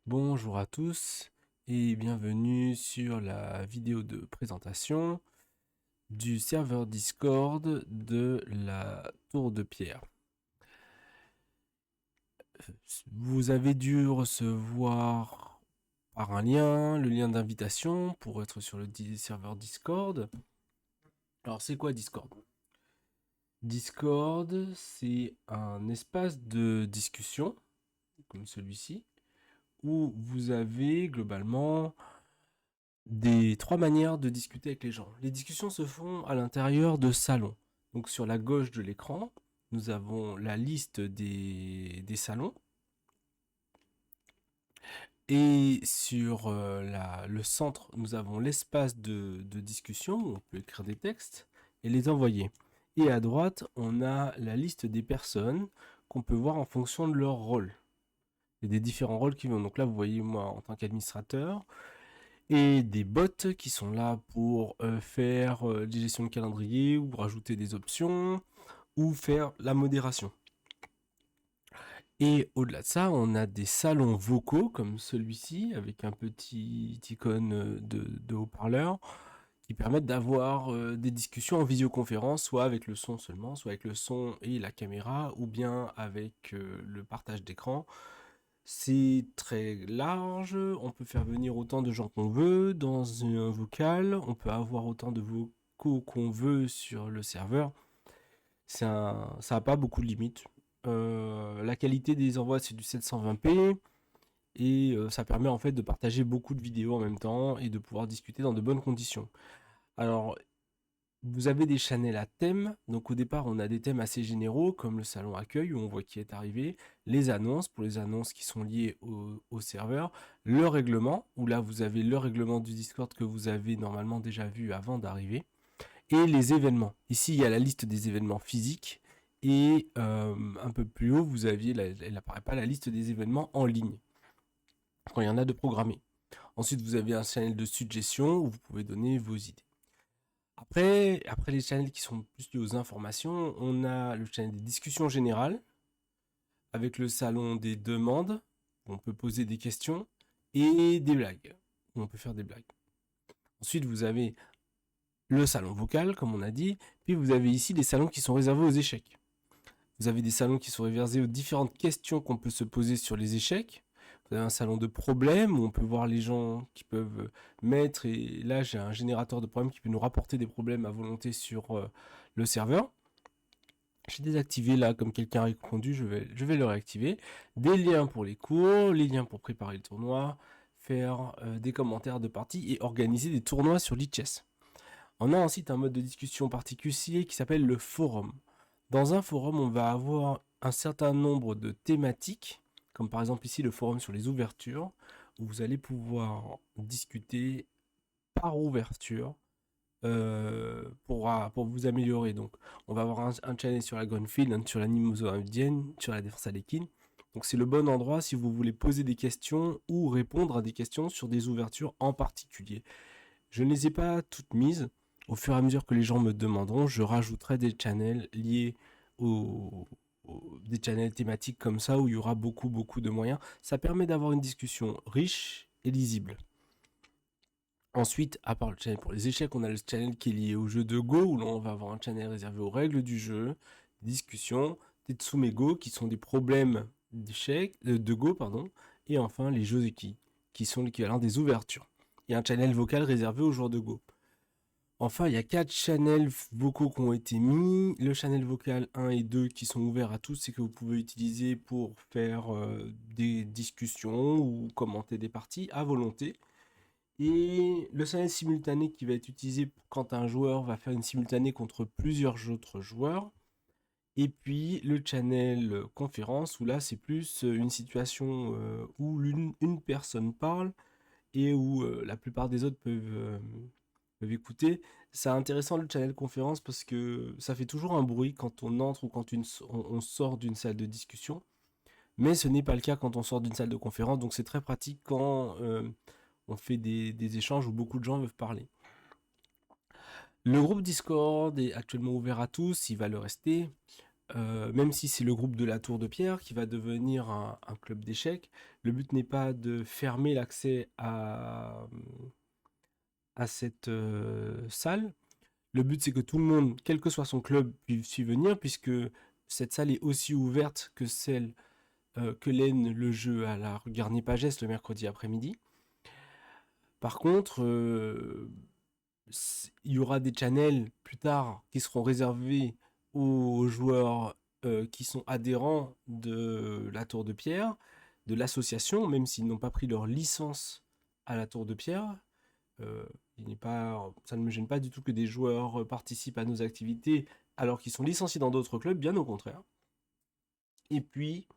Bonjour à tous et bienvenue sur la vidéo de présentation du serveur Discord de la Tour de Pierre. Vous avez dû recevoir par un lien, le lien d'invitation pour être sur le serveur Discord. Alors c'est quoi Discord? Discord, c'est un espace de discussion comme celui-ci où vous avez globalement trois manières de discuter avec les gens. Les discussions se font à l'intérieur de salons. Donc sur la gauche de l'écran, nous avons la liste des salons. Et sur le centre, nous avons l'espace de discussion où on peut écrire des textes et les envoyer. Et à droite, on a la liste des personnes qu'on peut voir en fonction de leur rôle. Il y a des différents rôles qui vont. Donc là, vous voyez moi en tant qu'administrateur, et des bots qui sont là pour faire des gestions de calendrier ou rajouter des options ou faire la modération. Et au-delà de ça, on a des salons vocaux comme celui-ci avec un petit icône de haut-parleur qui permettent d'avoir des discussions en visioconférence, soit avec le son seulement, soit avec le son et la caméra, ou bien avec le partage d'écran. C'est très large, on peut faire venir autant de gens qu'on veut dans un vocal, on peut avoir autant de vocaux qu'on veut sur le serveur. Ça n'a pas beaucoup de limites. La qualité des envois, c'est du 720p et ça permet en fait de partager beaucoup de vidéos en même temps et de pouvoir discuter dans de bonnes conditions. Alors, vous avez des channels à thème. Donc au départ, on a des thèmes assez généraux comme le salon accueil où on voit qui est arrivé, les annonces pour les annonces qui sont liées au serveur, le règlement où là vous avez le règlement du Discord que vous avez normalement déjà vu avant d'arriver, et les événements. Ici, il y a la liste des événements physiques et un peu plus haut, vous aviez, elle n'apparaît pas, la liste des événements en ligne quand il y en a de programmés. Ensuite, vous avez un channel de suggestions où vous pouvez donner vos idées. Après les channels qui sont plus liés aux informations, on a le channel des discussions générales, avec le salon des demandes, où on peut poser des questions, et des blagues, où on peut faire des blagues. Ensuite, vous avez le salon vocal, comme on a dit, puis vous avez ici les salons qui sont réservés aux échecs. Vous avez des salons qui sont réservés aux différentes questions qu'on peut se poser sur les échecs. Vous avez un salon de problèmes où on peut voir les gens qui peuvent mettre, et là j'ai un générateur de problèmes qui peut nous rapporter des problèmes à volonté sur le serveur. J'ai désactivé là, comme quelqu'un a répondu, je vais le réactiver. Des liens pour les cours, les liens pour préparer le tournoi, faire des commentaires de partie et organiser des tournois sur Lichess. On a ensuite un mode de discussion particulier qui s'appelle le forum. Dans un forum, on va avoir un certain nombre de thématiques, comme par exemple ici le forum sur les ouvertures, où vous allez pouvoir discuter par ouverture pour vous améliorer. Donc, on va avoir un channel sur la Gunfield, sur la Nimozo-Indienne, sur la défense à l'équine. Donc, c'est le bon endroit si vous voulez poser des questions ou répondre à des questions sur des ouvertures en particulier. Je ne les ai pas toutes mises. Au fur et à mesure que les gens me demanderont, je rajouterai des channels liés des channels thématiques comme ça où il y aura beaucoup de moyens. Ça permet d'avoir une discussion riche et lisible. Ensuite, à part le channel pour les échecs, on a le channel qui est lié au jeu de Go, où l'on va avoir un channel réservé aux règles du jeu, des discussions, des Tsume Go, qui sont des problèmes d'échecs, de Go, pardon, et enfin les jeux qui sont l'équivalent des ouvertures. Il y a un channel vocal réservé aux joueurs de Go. Enfin, il y a 4 channels vocaux qui ont été mis. Le channel vocal 1 et 2 qui sont ouverts à tous et que vous pouvez utiliser pour faire des discussions ou commenter des parties à volonté. Et le channel simultané qui va être utilisé quand un joueur va faire une simultanée contre plusieurs autres joueurs. Et puis le channel conférence où là c'est plus une situation où une personne parle et où la plupart des autres peuvent écouter. C'est intéressant le channel conférence parce que ça fait toujours un bruit quand on entre ou quand on sort d'une salle de discussion. Mais ce n'est pas le cas quand on sort d'une salle de conférence, donc c'est très pratique quand on fait des échanges où beaucoup de gens veulent parler. Le groupe Discord est actuellement ouvert à tous, il va le rester. même si c'est le groupe de la Tour de Pierre qui va devenir un club d'échecs, le but n'est pas de fermer l'accès à cette salle. Le but, c'est que tout le monde, quel que soit son club, puisse y venir, puisque cette salle est aussi ouverte que celle que l'est le jeu à la rue Garnier-Pagès le mercredi après-midi. Par contre, il y aura des channels plus tard qui seront réservés aux joueurs qui sont adhérents de la Tour de Pierre, de l'association, même s'ils n'ont pas pris leur licence à la Tour de Pierre. Euh, ça ne me gêne pas du tout que des joueurs participent à nos activités alors qu'ils sont licenciés dans d'autres clubs, bien au contraire. Et puis,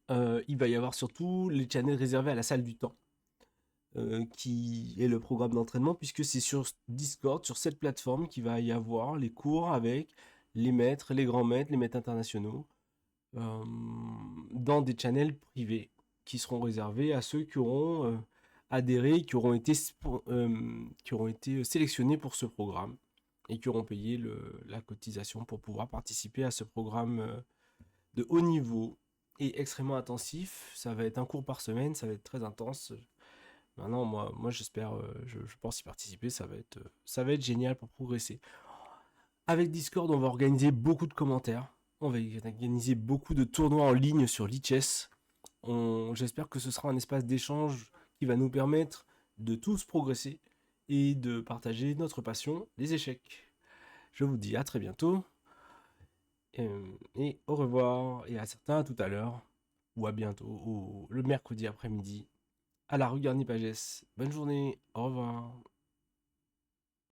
il va y avoir surtout les channels réservés à la salle du temps, qui est le programme d'entraînement, puisque c'est sur Discord, sur cette plateforme, qu'il va y avoir les cours avec les maîtres, les grands maîtres, les maîtres internationaux, euh, dans des channels privés, qui seront réservés à ceux qui auront adhéré, qui auront été sélectionnés pour ce programme, et qui auront payé la cotisation pour pouvoir participer à ce programme de haut niveau et extrêmement intensif. Ça va être un cours par semaine, ça va être très intense. Maintenant, moi j'espère, je pense y participer, ça va être génial pour progresser. Avec Discord, on va organiser beaucoup de commentaires, on va organiser beaucoup de tournois en ligne sur Lichess. J'espère que ce sera un espace d'échange qui va nous permettre de tous progresser et de partager notre passion, les échecs. Je vous dis à très bientôt, et au revoir, et à certains à tout à l'heure, ou à bientôt, le mercredi après-midi, à la rue Garnier-Pagès. Bonne journée, au revoir.